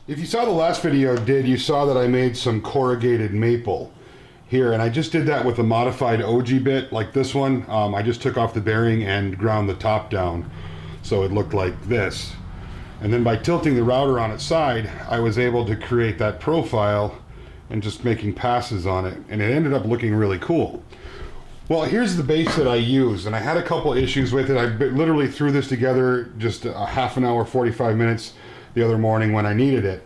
If you saw the last video I did, you saw that I made some corrugated maple here, and I just did that with a modified OG bit like this one. I just took off the bearing and ground the top down so it looked like this. And then by tilting the router on its side, I was able to create that profile and just making passes on it, and it ended up looking really cool. Well, here's the base that I used, and I had a couple issues with it. I literally threw this together just a half an hour, 45 minutes the other morning when I needed it.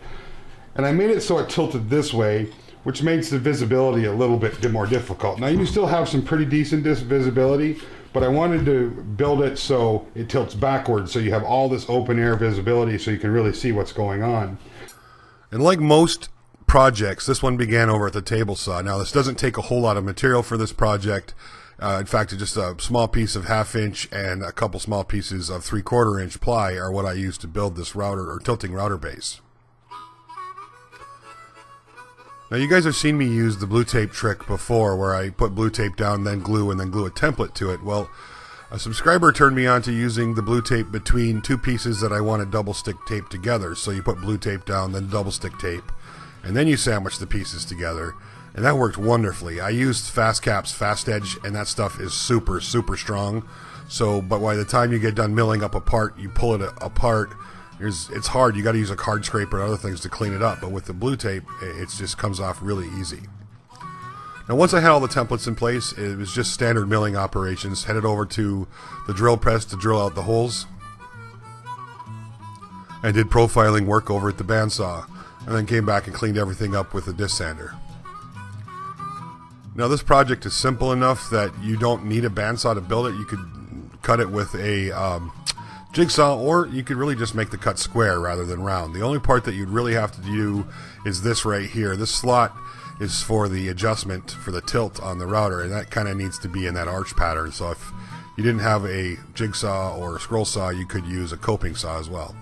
And I made it so it tilted this way, which makes the visibility a little bit more difficult. Now you still have some pretty decent visibility, but I wanted to build it so it tilts backwards so you have all this open air visibility so you can really see what's going on. And like most projects, this one began over at the table saw. Now this doesn't take a whole lot of material for this project. In fact, just a small piece of 1/2 inch and a couple small pieces of 3/4 inch ply are what I used to build this router or tilting router base. Now you guys have seen me use the blue tape trick before, where I put blue tape down, then glue, and then glue a template to it. Well, a subscriber turned me on to using the blue tape between two pieces that I want to double stick tape together. So you put blue tape down, then double stick tape, and then you sandwich the pieces together. And that worked wonderfully. I used FastCap's Fast Edge, and that stuff is super, super strong. So, but by the time you get done milling up a part, you pull it apart, it's hard. You got to use a card scraper and other things to clean it up. But with the blue tape, it just comes off really easy. Now, once I had all the templates in place, it was just standard milling operations. Headed over to the drill press to drill out the holes. I did profiling work over at the bandsaw, and then came back and cleaned everything up with a disc sander. Now this project is simple enough that you don't need a bandsaw to build it. You could cut it with a jigsaw, or you could really just make the cut square rather than round. The only part that you'd really have to do is this right here. This slot is for the adjustment for the tilt on the router, and that kind of needs to be in that arch pattern. So if you didn't have a jigsaw or a scroll saw, you could use a coping saw as well.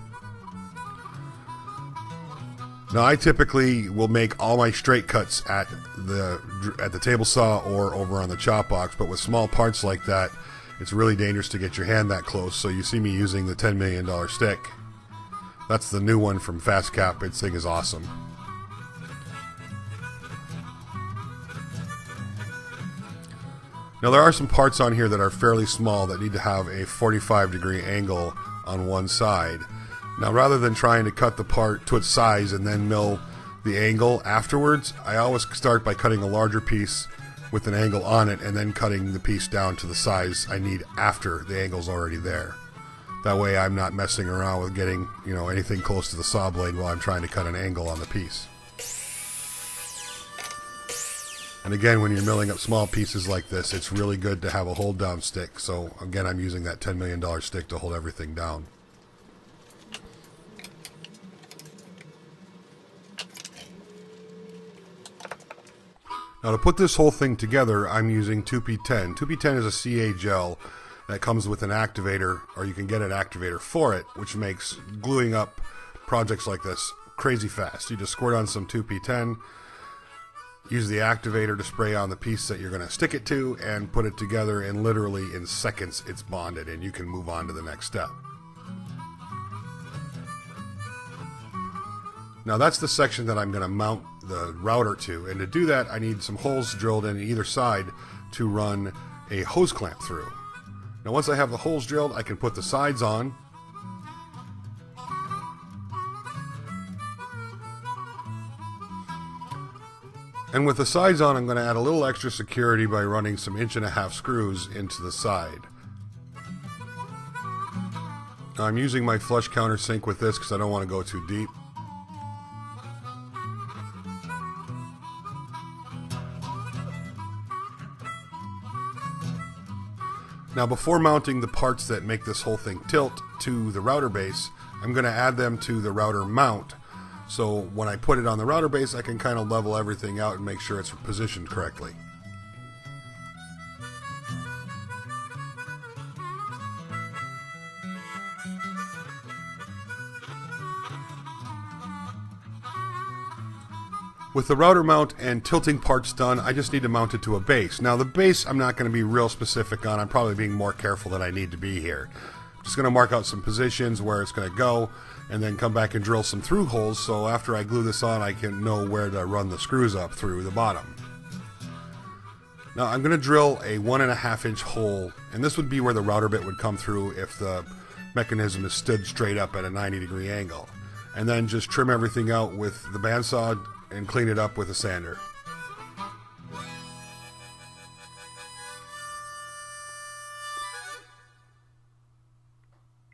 Now I typically will make all my straight cuts at the table saw or over on the chop box, but with small parts like that, it's really dangerous to get your hand that close. So you see me using the $10 million stick. That's the new one from FastCap. This thing is awesome. Now there are some parts on here that are fairly small that need to have a 45-degree angle on one side. Now rather than trying to cut the part to its size and then mill the angle afterwards, I always start by cutting a larger piece with an angle on it and then cutting the piece down to the size I need after the angle's already there. That way I'm not messing around with getting, anything close to the saw blade while I'm trying to cut an angle on the piece. And again, when you're milling up small pieces like this, it's really good to have a hold down stick. So again, I'm using that $10 million stick to hold everything down. Now to put this whole thing together, I'm using 2P10. 2P10 is a CA gel that comes with an activator, or you can get an activator for it, which makes gluing up projects like this crazy fast. You just squirt on some 2P10, use the activator to spray on the piece that you're going to stick it to, and put it together, and literally in seconds it's bonded and you can move on to the next step. Now that's the section that I'm going to mount the router to, and to do that I need some holes drilled in either side to run a hose clamp through. Now once I have the holes drilled, I can put the sides on. And with the sides on, I'm going to add a little extra security by running some 1.5-inch screws into the side. Now I'm using my flush countersink with this because I don't want to go too deep. Now before mounting the parts that make this whole thing tilt to the router base, I'm going to add them to the router mount. So when I put it on the router base, I can kind of level everything out and make sure it's positioned correctly. With the router mount and tilting parts done, I just need to mount it to a base. Now the base I'm not going to be real specific on. I'm probably being more careful than I need to be here. Just going to mark out some positions where it's going to go, and then come back and drill some through holes, so after I glue this on I can know where to run the screws up through the bottom. Now I'm going to drill a 1.5 inch hole, and this would be where the router bit would come through if the mechanism is stood straight up at a 90-degree angle. And then just trim everything out with the bandsaw and clean it up with a sander.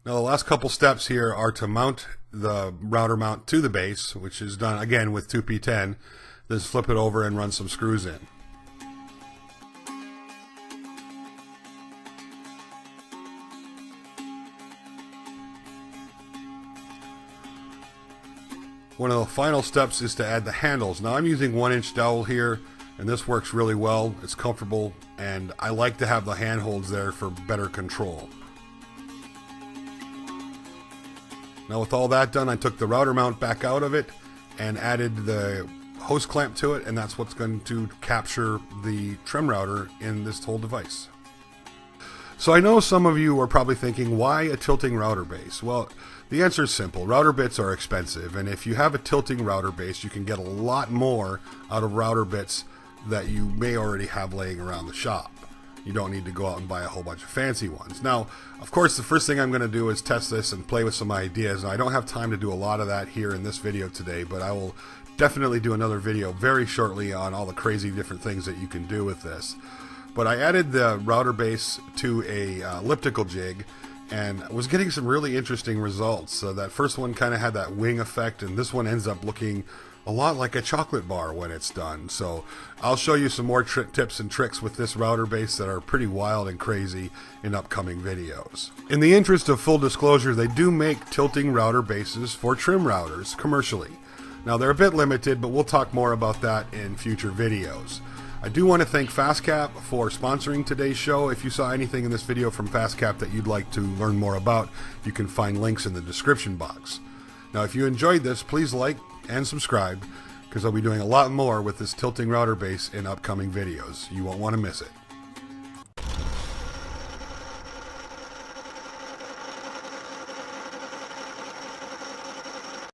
Now the last couple steps here are to mount the router mount to the base, which is done again with 2P10, then flip it over and run some screws in. One of the final steps is to add the handles. Now I'm using 1-inch dowel here, and this works really well. It's comfortable, and I like to have the handholds there for better control. Now with all that done, I took the router mount back out of it and added the hose clamp to it, and that's what's going to capture the trim router in this whole device. So I know some of you are probably thinking, why a tilting router base? Well, the answer is simple. Router bits are expensive, and if you have a tilting router base, you can get a lot more out of router bits that you may already have laying around the shop. You don't need to go out and buy a whole bunch of fancy ones. Now, of course, the first thing I'm going to do is test this and play with some ideas. Now, I don't have time to do a lot of that here in this video today, but I will definitely do another video very shortly on all the crazy different things that you can do with this. But I added the router base to a elliptical jig and was getting some really interesting results. So that first one kind of had that wing effect, and this one ends up looking a lot like a chocolate bar when it's done. So I'll show you some more tips and tricks with this router base that are pretty wild and crazy in upcoming videos. In the interest of full disclosure, they do make tilting router bases for trim routers commercially. Now they're a bit limited, but we'll talk more about that in future videos. I do want to thank Fastcap for sponsoring today's show. If you saw anything in this video from Fastcap that you'd like to learn more about, you can find links in the description box. Now if you enjoyed this, please like and subscribe, because I'll be doing a lot more with this tilting router base in upcoming videos. You won't want to miss it.